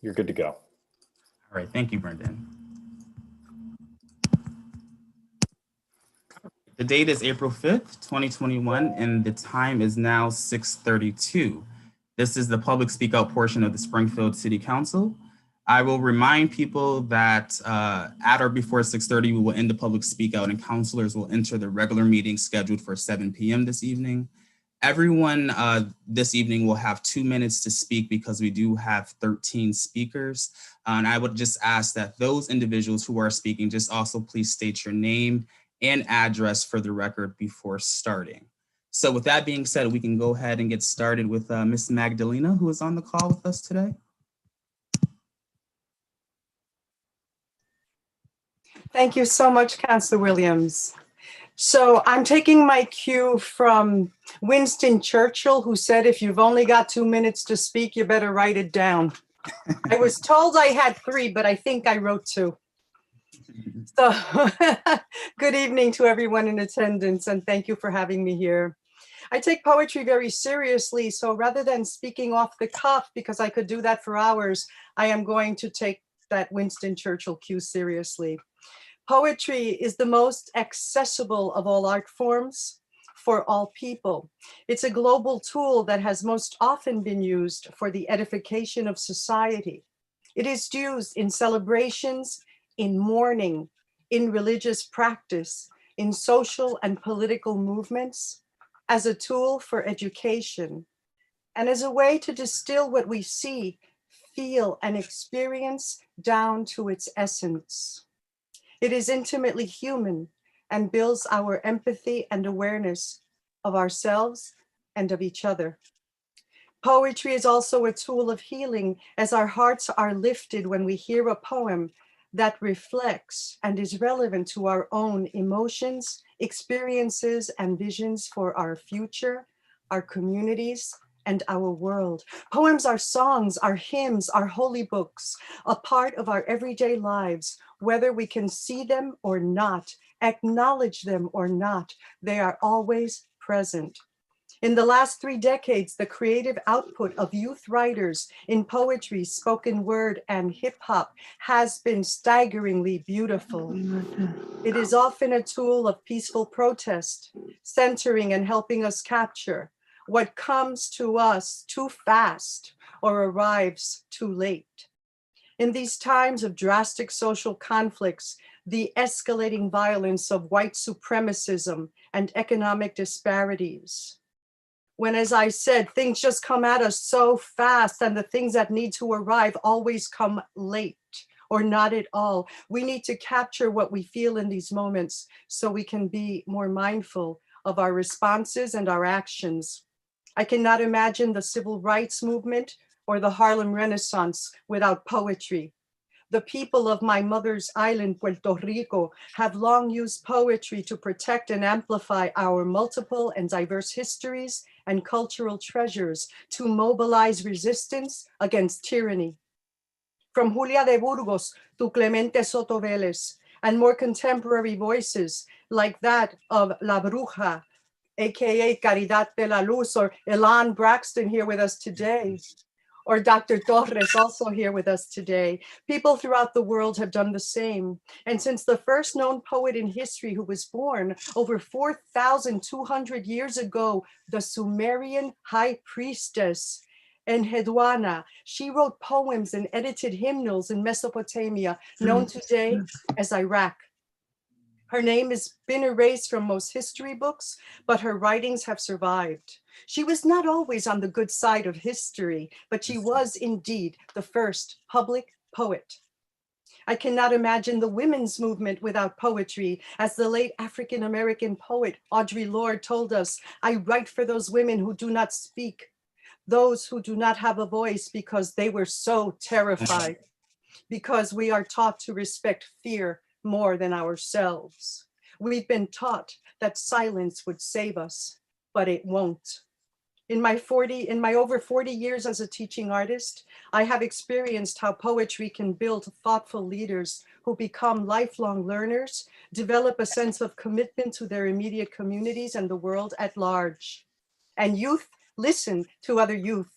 You're good to go. All right, thank you, Brendan. The date is April 5th, 2021, and the time is now 6:32. This is the public speak out portion of the Springfield City Council. I will remind people that at or before 6:30, we will end the public speak out and councilors will enter the regular meeting scheduled for 7 p.m. this evening. Everyone this evening will have 2 minutes to speak because we do have 13 speakers. And I would just ask that those individuals who are speaking just also please state your name and address for the record before starting. So with that being said, we can go ahead and get started with Ms. Magdalena, who is on the call with us today. Thank you so much, Councilor Williams. So I'm taking my cue from Winston Churchill, who said, if you've only got 2 minutes to speak, you better write it down. I was told I had 3, but I think I wrote 2. So good evening to everyone in attendance, and thank you for having me here. I take poetry very seriously, so rather than speaking off the cuff, because I could do that for hours, I am going to take that Winston Churchill cue seriously. Poetry is the most accessible of all art forms for all people. It's a global tool that has most often been used for the edification of society. It is used in celebrations, in mourning, in religious practice, in social and political movements, as a tool for education, and as a way to distill what we see, feel, and experience down to its essence. It is intimately human and builds our empathy and awareness of ourselves and of each other. Poetry is also a tool of healing, as our hearts are lifted when we hear a poem that reflects and is relevant to our own emotions, experiences, and visions for our future, our communities, and our world. Poems are songs, are hymns, are holy books, a part of our everyday lives, whether we can see them or not, acknowledge them or not, they are always present. In the last 3 decades, the creative output of youth writers in poetry, spoken word, and hip hop has been staggeringly beautiful. It is often a tool of peaceful protest, centering and helping us capture what comes to us too fast or arrives too late. In these times of drastic social conflicts, the escalating violence of white supremacism and economic disparities, when, as I said, things just come at us so fast and the things that need to arrive always come late or not at all, we need to capture what we feel in these moments so we can be more mindful of our responses and our actions. I cannot imagine the civil rights movement or the Harlem Renaissance without poetry. The people of my mother's island, Puerto Rico, have long used poetry to protect and amplify our multiple and diverse histories and cultural treasures, to mobilize resistance against tyranny. From Julia de Burgos to Clemente Soto Vélez, and more contemporary voices like that of La Bruja, AKA Caridad de la Luz, or Elan Braxton here with us today, or Dr. Torres also here with us today. People throughout the world have done the same. And since the first known poet in history who was born over 4,200 years ago, the Sumerian high priestess Enheduanna, she wrote poems and edited hymnals in Mesopotamia, known today as Iraq. Her name has been erased from most history books, but her writings have survived. She was not always on the good side of history, but she was indeed the first public poet. I cannot imagine the women's movement without poetry. As the late African-American poet Audre Lorde told us, I write for those women who do not speak, those who do not have a voice because they were so terrified, because we are taught to respect fear more than ourselves. We've been taught that silence would save us, but it won't. In my over 40 years as a teaching artist, I have experienced how poetry can build thoughtful leaders who become lifelong learners, develop a sense of commitment to their immediate communities and the world at large. And youth listen to other youth.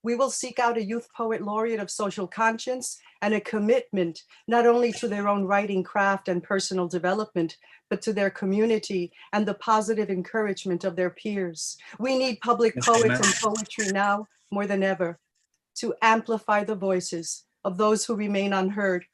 We will seek out a youth poet laureate of social conscience and a commitment not only to their own writing craft and personal development, but to their community and the positive encouragement of their peers. We need public Ms. poets Gomez. and poetry now more than ever to amplify the voices of those who remain unheard,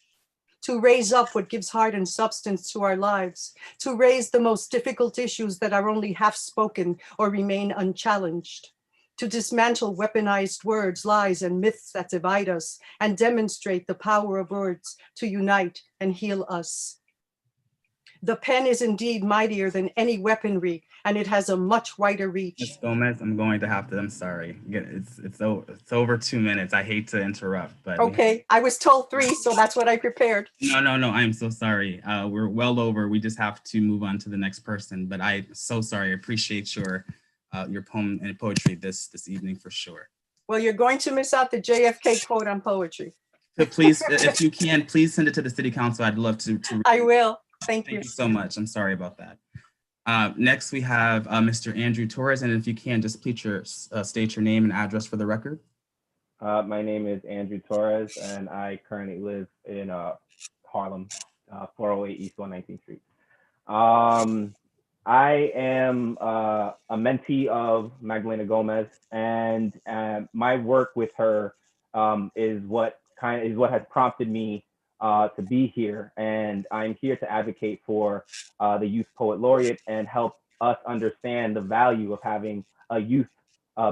to raise up what gives heart and substance to our lives, to raise the most difficult issues that are only half spoken or remain unchallenged, to dismantle weaponized words, lies, and myths that divide us and demonstrate the power of words to unite and heal us. The pen is indeed mightier than any weaponry, and it has a much wider reach. Ms. Gomez, I'm going to have to, I'm sorry. It's over 2 minutes. I hate to interrupt, but Okay, I was told 3, so that's what I prepared. No, I'm so sorry. We're well over. We just have to move on to the next person, but I'm so sorry. I appreciate your poem and poetry this evening for sure. Well, you're going to miss out the JFK quote on poetry. So please, if you can, please send it to the city council. I'd love to. I will. Thank you. Thank you so much. I'm sorry about that. Next, we have Mr. Andrew Torres, and if you can, just please state your name and address for the record. My name is Andrew Torres, and I currently live in Harlem, 408 East 119th Street. I am a mentee of Magdalena Gomez, and my work with her is what has prompted me to be here. And I'm here to advocate for the Youth Poet Laureate and help us understand the value of having a youth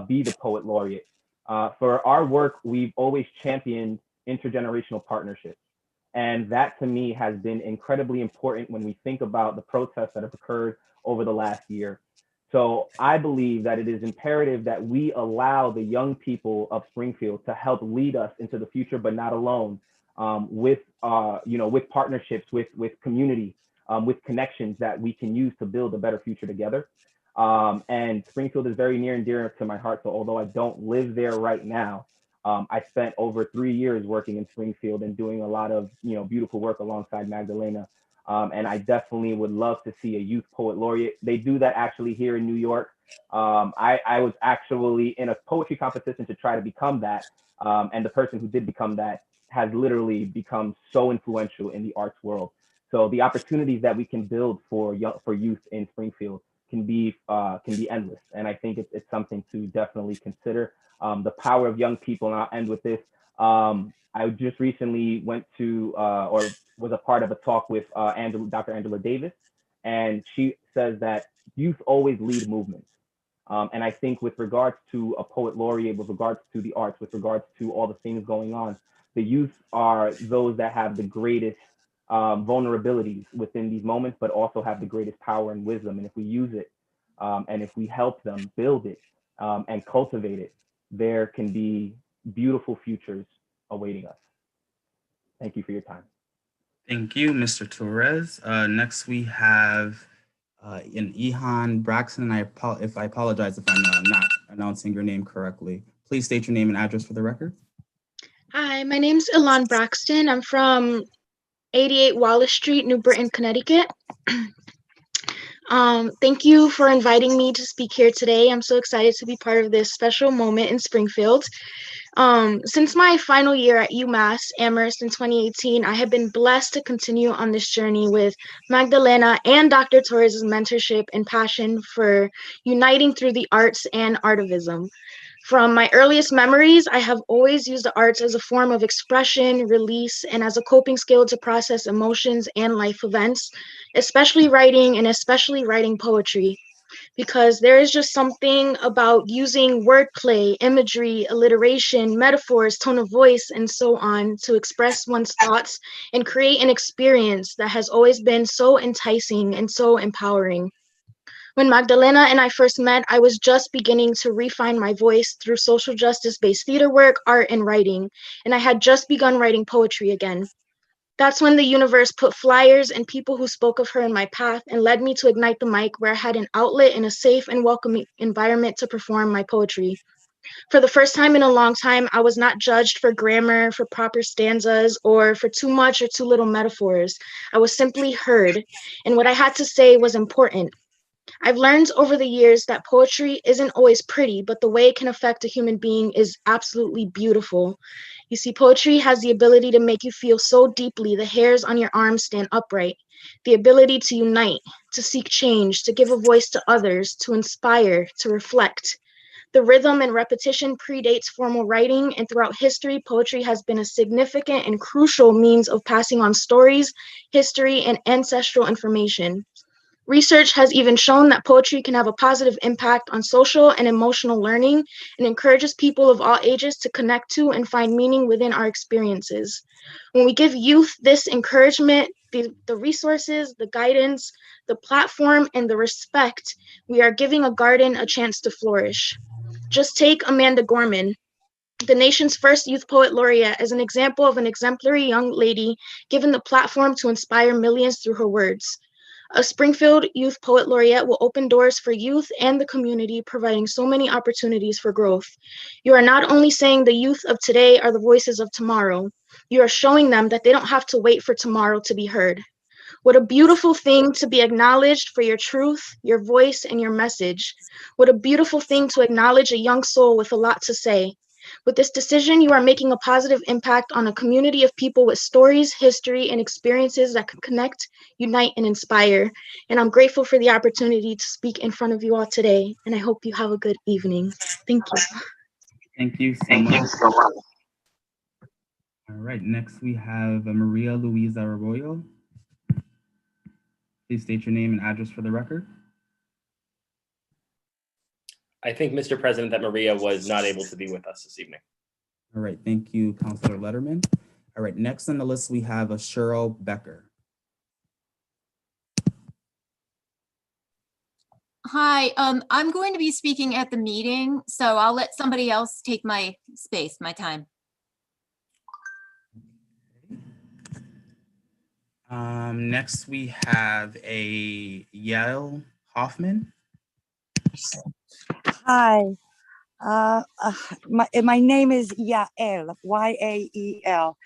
be the Poet Laureate. For our work, we've always championed intergenerational partnerships. And that to me has been incredibly important when we think about the protests that have occurred over the last year. So I believe that it is imperative that we allow the young people of Springfield to help lead us into the future, but not alone, with partnerships, with community, with connections that we can use to build a better future together. And Springfield is very near and dear to my heart. So although I don't live there right now, I spent over 3 years working in Springfield and doing a lot of beautiful work alongside Magdalena. And I definitely would love to see a Youth Poet Laureate. They do that actually here in New York. I was actually in a poetry competition to try to become that. And the person who did become that has literally become so influential in the arts world. So the opportunities that we can build for youth in Springfield can be endless. And I think it's something to definitely consider. The power of young people, and I'll end with this. I just recently went to, or was a part of a talk with Dr. Angela Davis, and she says that youth always lead movements. And I think with regards to a poet laureate, with regards to the arts, with regards to all the things going on, the youth are those that have the greatest vulnerabilities within these moments, but also have the greatest power and wisdom. And if we use it, and if we help them build it and cultivate it, there can be beautiful futures awaiting us. Thank you for your time. Thank you, Mr. Torres. Next, we have an Ihan Braxton. And I apologize if I'm not announcing your name correctly. Please state your name and address for the record. Hi, my name's Ilan Braxton. I'm from 88 Wallace Street, New Britain, Connecticut. Thank you for inviting me to speak here today. I'm so excited to be part of this special moment in Springfield. Since my final year at UMass Amherst in 2018, I have been blessed to continue on this journey with Magdalena and Dr. Torres' mentorship and passion for uniting through the arts and artivism. From my earliest memories, I have always used the arts as a form of expression, release, and as a coping skill to process emotions and life events, especially writing poetry. Because there is just something about using wordplay, imagery, alliteration, metaphors, tone of voice, and so on to express one's thoughts and create an experience that has always been so enticing and so empowering. When Magdalena and I first met, I was just beginning to refine my voice through social justice-based theater work, art, and writing, and I had just begun writing poetry again. That's when the universe put flyers and people who spoke of her in my path and led me to Ignite the Mic, where I had an outlet in a safe and welcoming environment to perform my poetry. For the first time in a long time, I was not judged for grammar, for proper stanzas, or for too much or too little metaphors. I was simply heard, and what I had to say was important. I've learned over the years that poetry isn't always pretty, but the way it can affect a human being is absolutely beautiful. You see, poetry has the ability to make you feel so deeply the hairs on your arms stand upright, the ability to unite, to seek change, to give a voice to others, to inspire, to reflect. The rhythm and repetition predates formal writing, and throughout history, poetry has been a significant and crucial means of passing on stories, history, and ancestral information. Research has even shown that poetry can have a positive impact on social and emotional learning and encourages people of all ages to connect to and find meaning within our experiences. When we give youth this encouragement, the resources, the guidance, the platform, and the respect, we are giving a garden a chance to flourish. Just take Amanda Gorman, the nation's first youth poet laureate, as an example of an exemplary young lady given the platform to inspire millions through her words. A Springfield Youth Poet Laureate will open doors for youth and the community, providing so many opportunities for growth. You are not only saying the youth of today are the voices of tomorrow, you are showing them that they don't have to wait for tomorrow to be heard. What a beautiful thing to be acknowledged for your truth, your voice, and your message. What a beautiful thing to acknowledge a young soul with a lot to say. With this decision, you are making a positive impact on a community of people with stories, history, and experiences that can connect, unite, and inspire. And I'm grateful for the opportunity to speak in front of you all today, and I hope you have a good evening. Thank you. Thank you so much. All right, next we have Maria Luisa Arroyo. Please state your name and address for the record. I think, Mr. President, that Maria was not able to be with us this evening. All right, thank you, Councilor Letterman. All right, next on the list, we have Cheryl Becker. Hi, I'm going to be speaking at the meeting, so I'll let somebody else take my space, my time. Next, we have Yael Hoffman. Hi, my name is Yael, Y-A-E-L.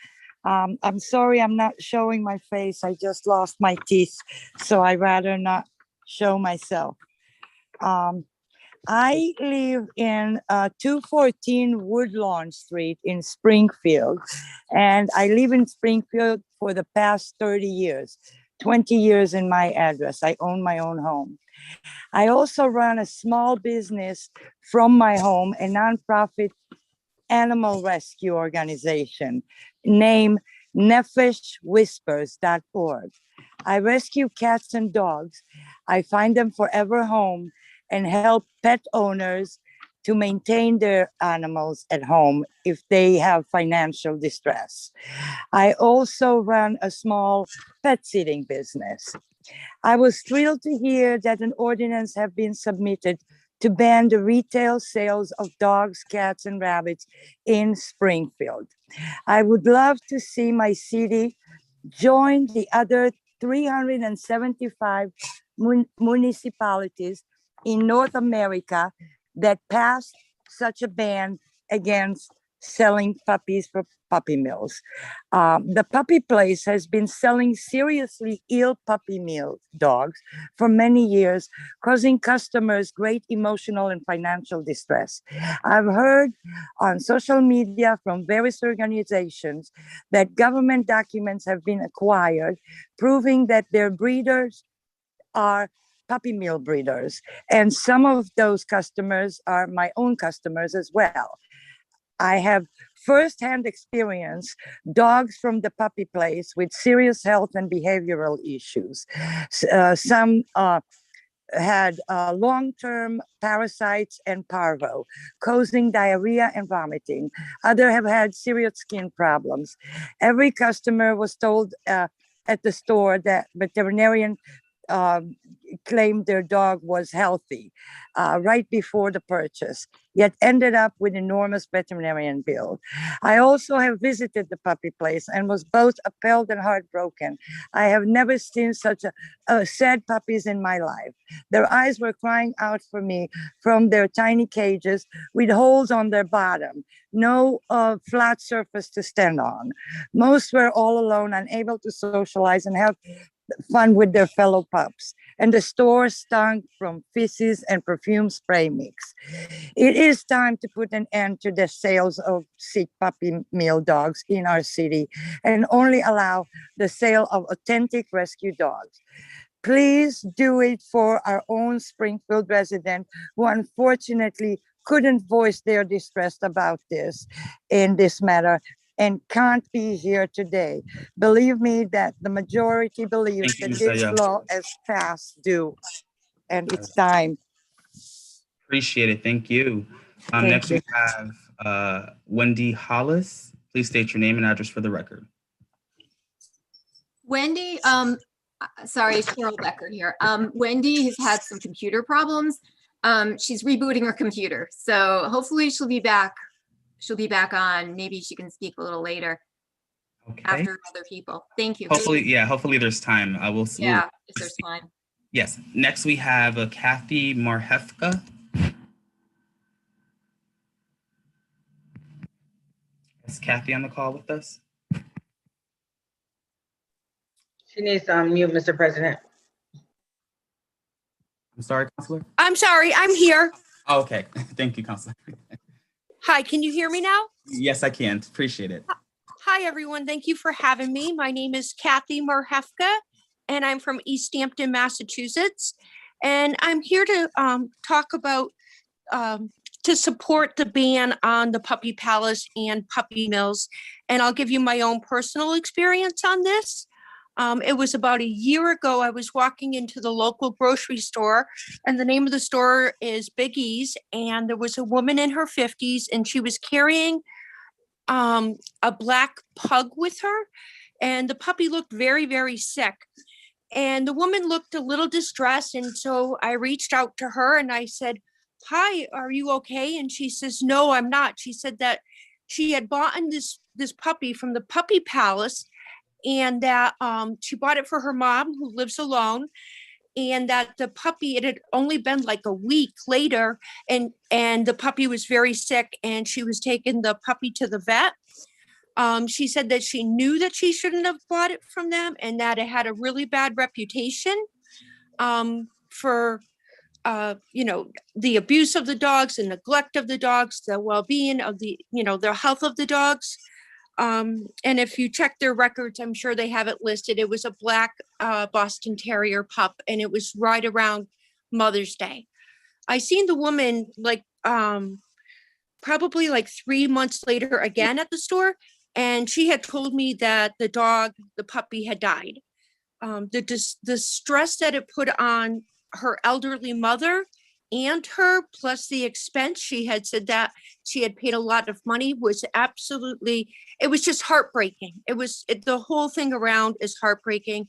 I'm sorry I'm not showing my face. I just lost my teeth, so I'd rather not show myself. I live in 214 Woodlawn Street in Springfield, and I live in Springfield for the past 30 years, 20 years in my address. I own my own home. I also run a small business from my home, a nonprofit animal rescue organization named NefeshWhispers.org. I rescue cats and dogs. I find them forever home and help pet owners to maintain their animals at home if they have financial distress. I also run a small pet sitting business. I was thrilled to hear that an ordinance have been submitted to ban the retail sales of dogs, cats, and rabbits in Springfield. I would love to see my city join the other 375 municipalities in North America that passed such a ban against selling puppies for puppy mills. The puppy place has been selling seriously ill puppy mill dogs for many years, causing customers great emotional and financial distress. I've heard on social media from various organizations that government documents have been acquired, proving that their breeders are puppy mill breeders. And some of those customers are my own customers as well. I have firsthand experience dogs from the puppy place with serious health and behavioral issues. Some had long-term parasites and parvo, causing diarrhea and vomiting. Others have had serious skin problems. Every customer was told at the store that veterinarian claimed their dog was healthy right before the purchase, yet ended up with enormous veterinarian bill. I also have visited the puppy place and was both appalled and heartbroken. I have never seen such a sad puppies in my life. Their eyes were crying out for me from their tiny cages with holes on their bottom, no flat surface to stand on. Most were all alone, unable to socialize, and have fun with their fellow pups, and the store stunk from feces and perfume spray mix. It is time to put an end to the sales of sick puppy mill dogs in our city and only allow the sale of authentic rescue dogs. Please do it for our own Springfield resident who unfortunately couldn't voice their distress about this in this matter and can't be here today. Believe me that the majority believes Thank you, that Ms. this Ayala. law is past due and it's time. Appreciate it. Thank you. Thank Next, you. we have Wendy Hollis. Please state your name and address for the record. Wendy, sorry, Cheryl Becker here. Wendy has had some computer problems. She's rebooting her computer, so hopefully she'll be back. She'll be back on. Maybe she can speak a little later Okay. after other people. Thank you. Hopefully there's time. Yeah, if there's time. Yes. Next, we have Kathy Marhefka. Is Kathy on the call with us? She needs to unmute, Mr. President. I'm sorry, Counselor. I'm sorry, I'm here. Oh, okay. Thank you, Counselor. Hi, can you hear me now? Yes, I can. Appreciate it. Hi, everyone. Thank you for having me. My name is Kathy Marhefka, and I'm from East Hampton, Massachusetts. And I'm here to talk about, to support the ban on the Puppy Palace and puppy mills. And I'll give you my own personal experience on this. It was about a year ago, I was walking into the local grocery store, and the name of the store is Big E's, and there was a woman in her 50s, and she was carrying a black pug with her, and the puppy looked very, very sick. And the woman looked a little distressed, and so I reached out to her and I said, "Hi, are you okay?" And she says, "No, I'm not." She said that she had bought this puppy from the Puppy Palace, and that she bought it for her mom who lives alone, and that the puppy, it had only been like a week later, and the puppy was very sick, and she was taking the puppy to the vet. She said that she knew that she shouldn't have bought it from them, and that it had a really bad reputation for the abuse of the dogs, the neglect of the dogs, the well-being of the health of the dogs. And if you check their records, I'm sure they have it listed. It was a black Boston Terrier pup, and it was right around Mother's Day. I seen the woman probably like 3 months later again at the store, and she had told me that the puppy had died. The stress that it put on her elderly mother and her, plus the expense, she had said that she had paid a lot of money, was absolutely, it was just heartbreaking. The whole thing around is heartbreaking.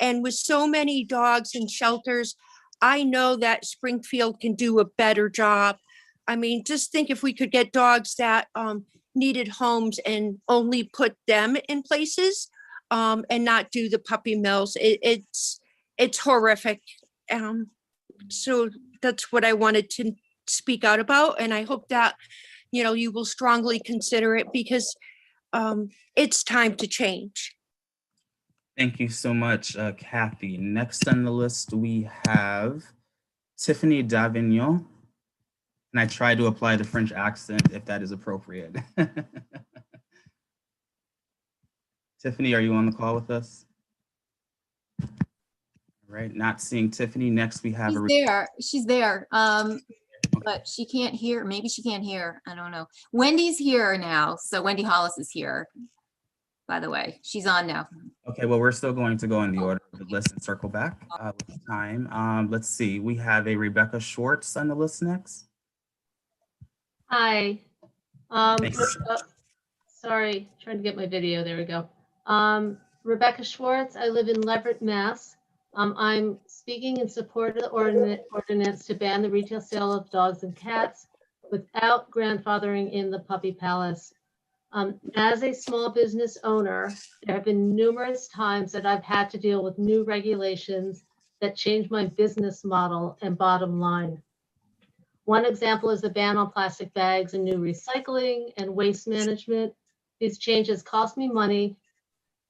And with so many dogs in shelters, I know that Springfield can do a better job. I mean, just think if we could get dogs that needed homes and only put them in places and not do the puppy mills. It's horrific. So that's what I wanted to speak out about. And I hope that, you will strongly consider it, because it's time to change. Thank you so much, Kathy. Next on the list, we have Tiffany Davignon. And I try to apply the French accent if that is appropriate. Tiffany, are you on the call with us? All right, not seeing Tiffany. Next, we have She's there. But she can't hear. Maybe she can't hear. I don't know. Wendy's here now. So Wendy Hollis is here, by the way. She's on now. Okay, well, we're still going to go in the order of the list and circle back with time. Let's see. We have a Rebecca Schwartz on the list next. Hi. Sorry, trying to get my video. There we go. Rebecca Schwartz. I live in Leverett, Mass. I'm speaking in support of the ordinance to ban the retail sale of dogs and cats without grandfathering in the Puppy Palace. As a small business owner, there have been numerous times that I've had to deal with new regulations that change my business model and bottom line. One example is the ban on plastic bags and new recycling and waste management. These changes cost me money,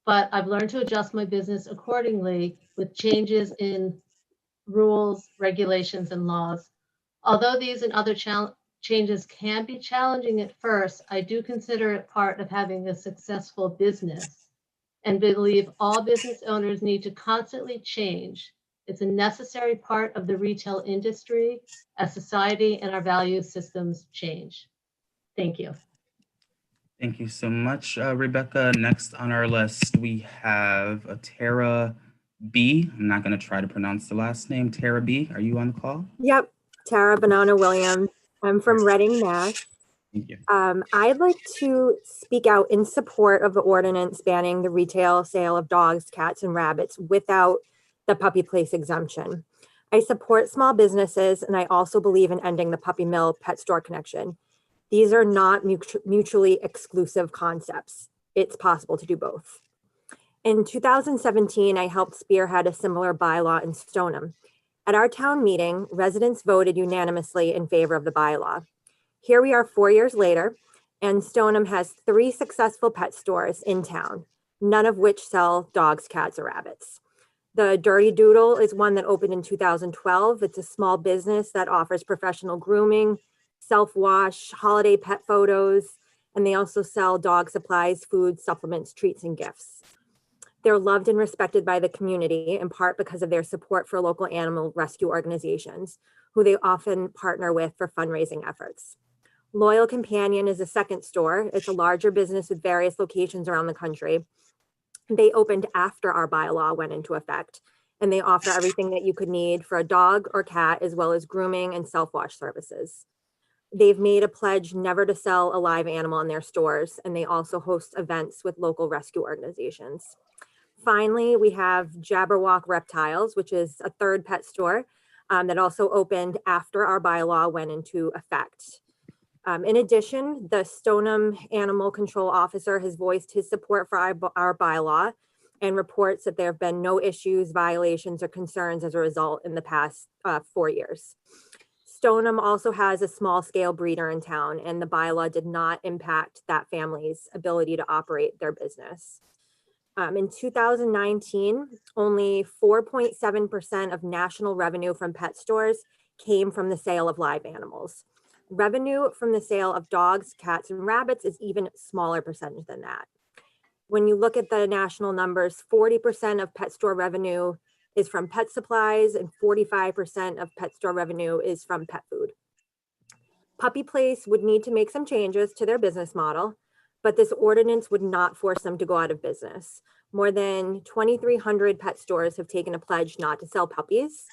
but I've learned to adjust my business accordingly with changes in rules, regulations, and laws. Although these and other changes can be challenging at first, I do consider it part of having a successful business and believe all business owners need to constantly change. It's a necessary part of the retail industry as society and our value systems change. Thank you. Thank you so much, Rebecca. Next on our list, we have Tara B. I'm not going to try to pronounce the last name. Tara B., are you on the call? Yep, Tara Banana Williams. I'm from Reading, Mass. Thank you. I'd like to speak out in support of the ordinance banning the retail sale of dogs, cats, and rabbits without the puppy place exemption. I support small businesses, and I also believe in ending the puppy mill pet store connection. These are not mutually exclusive concepts. It's possible to do both. In 2017, I helped spearhead a similar bylaw in Stoneham. At our town meeting, residents voted unanimously in favor of the bylaw. Here we are 4 years later, and Stoneham has 3 successful pet stores in town, none of which sell dogs, cats, or rabbits. The Dirty Doodle is one that opened in 2012. It's a small business that offers professional grooming, self-wash, holiday pet photos, and they also sell dog supplies, food, supplements, treats, and gifts. They're loved and respected by the community, in part because of their support for local animal rescue organizations, who they often partner with for fundraising efforts. Loyal Companion is a second store. It's a larger business with various locations around the country. They opened after our bylaw went into effect, and they offer everything that you could need for a dog or cat, as well as grooming and self-wash services. They've made a pledge never to sell a live animal in their stores, and they also host events with local rescue organizations. Finally, we have Jabberwock Reptiles, which is a third pet store that also opened after our bylaw went into effect. In addition, the Stoneham Animal Control Officer has voiced his support for our bylaw and reports that there have been no issues, violations, or concerns as a result in the past 4 years. Stoneham also has a small scale breeder in town, and the bylaw did not impact that family's ability to operate their business. In 2019, only 4.7% of national revenue from pet stores came from the sale of live animals. Revenue from the sale of dogs, cats, and rabbits is even smaller percentage than that. When you look at the national numbers, 40% of pet store revenue is from pet supplies and 45% of pet store revenue is from pet food. Puppy Place would need to make some changes to their business model, but this ordinance would not force them to go out of business. More than 2,300 pet stores have taken a pledge not to sell puppies,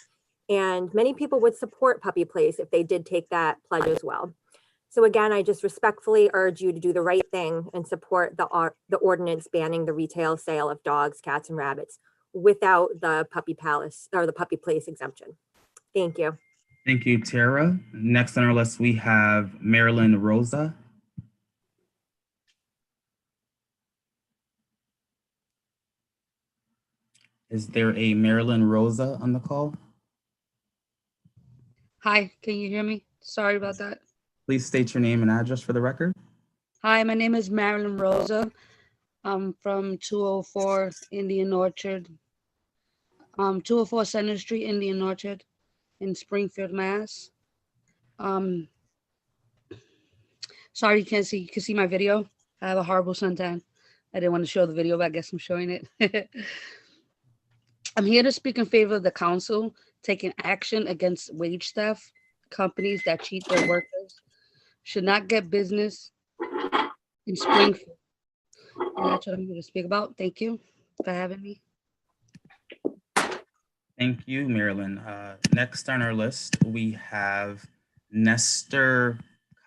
and many people would support Puppy Place if they did take that pledge as well. So again, I just respectfully urge you to do the right thing and support the ordinance banning the retail sale of dogs, cats, and rabbits without the Puppy Palace or the Puppy Place exemption. Thank you. Thank you, Tara. Next on our list, we have Marilyn Rosa. Is there a Marilyn Rosa on the call? Hi, can you hear me? Sorry about that. Please state your name and address for the record. Hi, my name is Marilyn Rosa. I'm from 204 Indian Orchard, 204 Center Street, Indian Orchard in Springfield, Mass. Sorry you can't see, you can see my video. I have a horrible suntan. I didn't want to show the video, but I guess I'm showing it. I'm here to speak in favor of the council taking action against wage theft. Companies that cheat their workers should not get business in Springfield. And that's what I'm going to speak about. Thank you for having me. Thank you, Marilyn. Next on our list, we have Nestor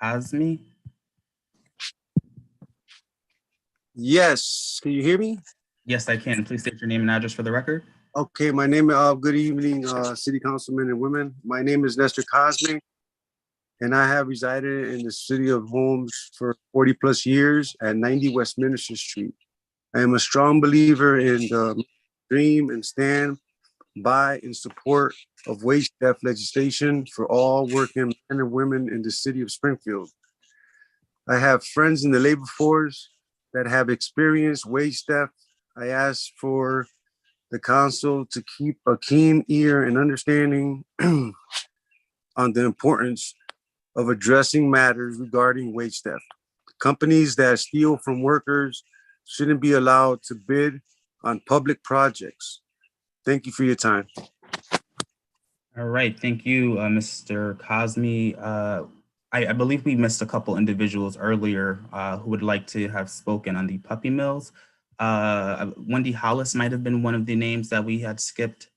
Cosme. Yes, can you hear me? Yes, I can. Please state your name and address for the record. Okay, my name is, good evening, city councilmen and women. My name is Nestor Cosme, and I have resided in the city of Holmes for 40 plus years at 90 Westminster Street. I am a strong believer in the dream and stand by in support of wage theft legislation for all working men and women in the city of Springfield. I have friends in the labor force that have experienced wage theft. I ask for the council to keep a keen ear and understanding on the importance of addressing matters regarding wage theft. Companies that steal from workers shouldn't be allowed to bid on public projects. Thank you for your time. All right, thank you, Mr. Cosme. I believe we missed a couple individuals earlier who would like to have spoken on the puppy mills. Wendy Hollis might have been one of the names that we had skipped.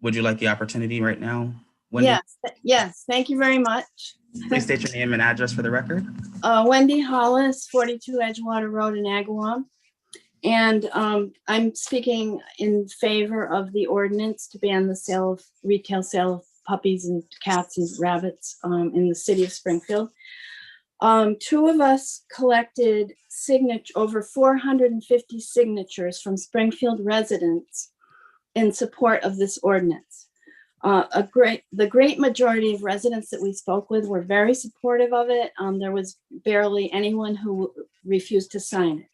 Would you like the opportunity right now, Wendy? Yes, thank you very much. Please state your name and address for the record. Wendy Hollis, 42 Edgewater Road in Agawam. And I'm speaking in favor of the ordinance to ban the retail sale of puppies and cats and rabbits in the city of Springfield. Two of us collected over 450 signatures from Springfield residents in support of this ordinance. The great majority of residents that we spoke with were very supportive of it. There was barely anyone who refused to sign it.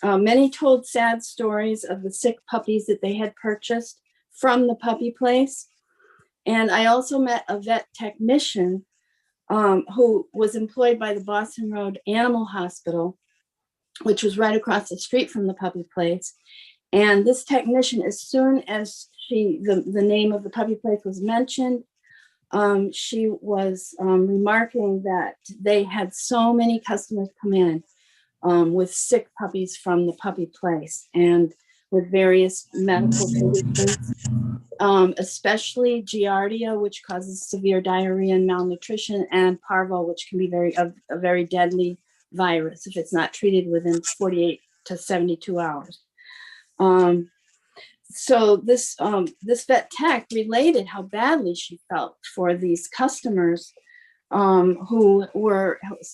Many told sad stories of the sick puppies that they had purchased from the puppy place. And I also met a vet technician who was employed by the Boston Road Animal Hospital, which was right across the street from the puppy place. And this technician, as soon as the name of the puppy place was mentioned, she was remarking that they had so many customers come in with sick puppies from the puppy place and with various medical conditions, especially Giardia, which causes severe diarrhea and malnutrition, and Parvo, which can be a very deadly virus if it's not treated within 48 to 72 hours. So this vet tech related how badly she felt for these customers who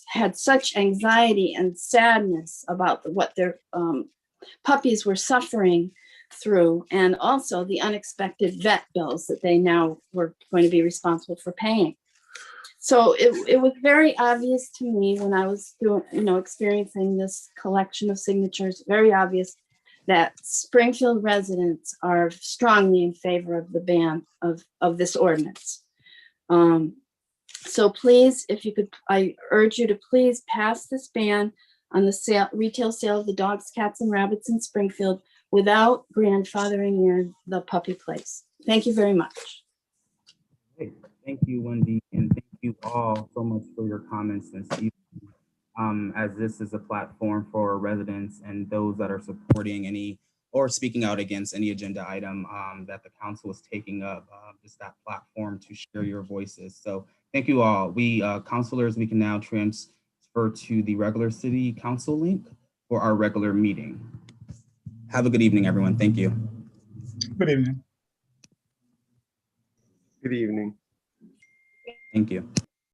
had such anxiety and sadness about what their puppies were suffering through, and also the unexpected vet bills that they now were going to be responsible for paying. So it was very obvious to me when I was experiencing this collection of signatures, very obvious that Springfield residents are strongly in favor of the ban of this ordinance. So please, if you could, I urge you to please pass this ban on the retail sale of the dogs, cats, and rabbits in Springfield without grandfathering in the puppy place. Thank you very much. Great. Thank you, Wendy, and thank you all so much for your comments this evening. As this is a platform for residents and those that are supporting any or speaking out against any agenda item that the council is taking up, just that platform to share your voices. So thank you all. We councilors, we can now transfer to the regular city council link for our regular meeting. Have a good evening, everyone. Thank you. Good evening. Good evening. Thank you.